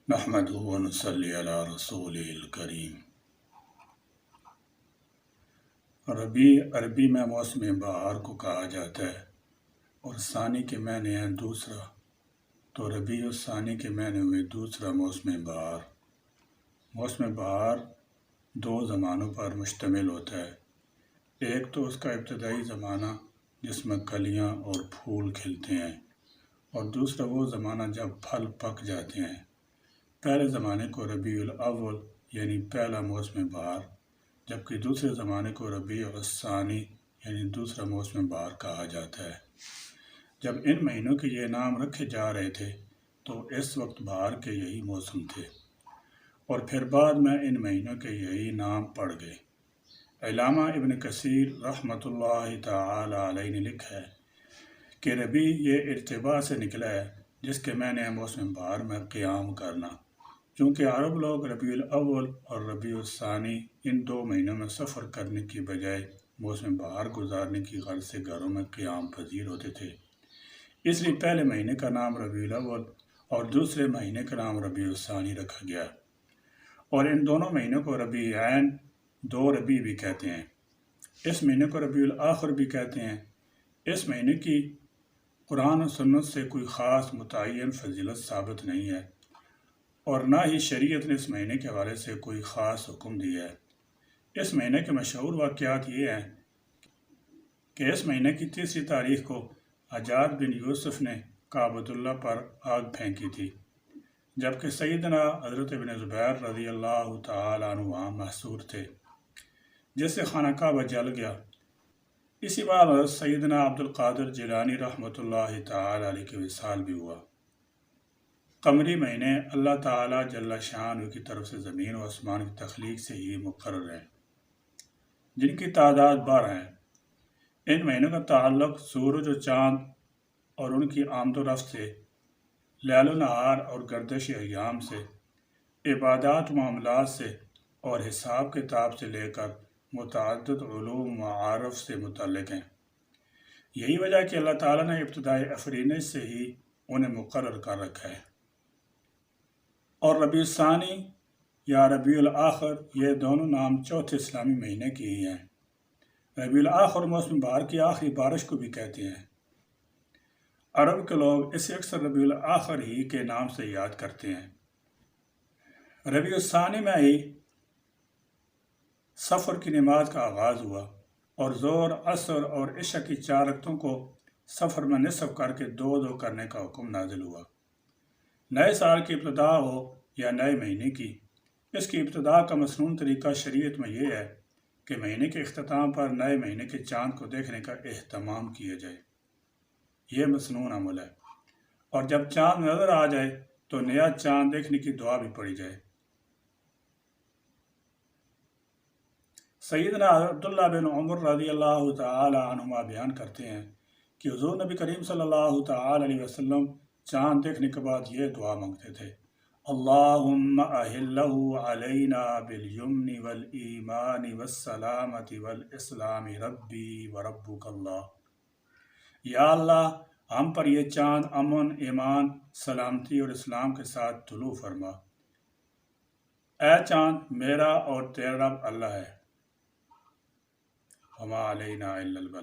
نحمدہ و نصلی علی رسولہ الکریم۔ ربیع عربی میں موسم بہار کو کہا جاتا ہے اور ثانی کے معنی ہیں دوسرا، تو ربیع الثانی کے معنی ہوئے دوسرا موسم بہار۔ موسم بہار دو زمانوں پر مشتمل ہوتا ہے، ایک تو اس کا ابتدائی زمانہ جس میں کلیاں اور پھول کھلتے ہیں، اور دوسرا وہ زمانہ جب پھل پک جاتے ہیں۔ پہلے زمانے کو ربیع الاول یعنی پہلا موسم بہار، جبکہ دوسرے زمانے کو ربیع الثانی یعنی دوسرا موسم بہار کہا جاتا ہے۔ جب ان مہینوں کے یہ نام رکھے جا رہے تھے تو اس وقت بہار کے یہی موسم تھے، اور پھر بعد میں ان مہینوں کے یہی نام پڑ گئے۔ علامہ ابن کثیر رحمۃ اللہ تعالی علیہ نے لکھا ہے کہ ربیع یہ ارتباع سے نکلا ہے جس کے معنی ہے موسم بہار میں قیام کرنا، چونکہ عرب لوگ ربیع الاول اور ربیع الثانی ان دو مہینوں میں سفر کرنے کی بجائے موسم بہار گزارنے کی غرض سے گھروں میں قیام پذیر ہوتے تھے، اس لیے پہلے مہینے کا نام ربیع الاول اور دوسرے مہینے کا نام ربیع الثانی رکھا گیا، اور ان دونوں مہینوں کو ربیعین دو ربیع بھی کہتے ہیں۔ اس مہینے کو ربیع الاخر بھی کہتے ہیں۔ اس مہینے کی قرآن و سنت سے کوئی خاص متعین فضیلت ثابت نہیں ہے، اور نہ ہی شریعت نے اس مہینے کے حوالے سے کوئی خاص حکم دیا ہے۔ اس مہینے کے مشہور واقعات یہ ہیں کہ اس مہینے کی 30 تاریخ کو حجاج بن یوسف نے کعبۃ اللہ پر آگ پھینکی تھی، جبکہ سیدنا حضرت ابن زبیر رضی اللہ تعالی عنہ وہاں محصور تھے، جس سے خانہ کعبہ جل گیا۔ اسی بار حضرت سیدنا عبد القادر جیلانی رحمۃ اللہ تعالی علیہ کے وصال بھی ہوا۔ قمری مہینے اللہ تعالیٰ جل شانہ کی طرف سے زمین و آسمان کی تخلیق سے ہی مقرر ہیں، جن کی تعداد 12 ہیں۔ ان مہینوں کا تعلق سورج و چاند اور ان کی آمد و رفت سے، لیل و نہار اور گردش ایام سے، عبادات و معاملات سے اور حساب کتاب سے لے کر متعدد علوم و معارف سے متعلق ہیں۔ یہی وجہ ہے کہ اللہ تعالیٰ نے ابتدائی افرینش سے ہی انہیں مقرر کر رکھا ہے۔ اور ربیع الثانی یا ربیع الاخر یہ دونوں نام چوتھے اسلامی مہینے کے ہی ہیں۔ ربیع الاخر موسم بہار کی آخری بارش کو بھی کہتے ہیں۔ عرب کے لوگ اسے اکثر ربیع الاخر ہی کے نام سے یاد کرتے ہیں۔ ربیع الثانی میں ہی سفر کی نماز کا آغاز ہوا، اور ظہر، عصر اور عشاء کی 4 رکعتوں کو سفر میں نصف کر کے 2 کرنے کا حکم نازل ہوا۔ نئے سال کی ابتدا ہو یا نئے مہینے کی، اس کی ابتدا کا مسنون طریقہ شریعت میں یہ ہے کہ مہینے کے اختتام پر نئے مہینے کے چاند کو دیکھنے کا اہتمام کیا جائے۔ یہ مسنون عمل ہے، اور جب چاند نظر آ جائے تو نیا چاند دیکھنے کی دعا بھی پڑھی جائے۔ سیدنا عبداللہ بن عمر رضی اللہ تعالی عنہما بیان کرتے ہیں کہ حضور نبی کریم صلی اللہ تعالی علیہ وسلم چاند دیکھنے کے بعد یہ دعا مانگتے تھے: اللہم اہلہ علینا بالیمن والایمان والسلامت والاسلام ربی وربک اللہ۔ یا اللہ، ہم پر یہ چاند امن، ایمان، سلامتی اور اسلام کے ساتھ طلوع فرما۔ اے چاند، میرا اور تیرا رب اللہ ہے۔ وما علینا الا البلاغ۔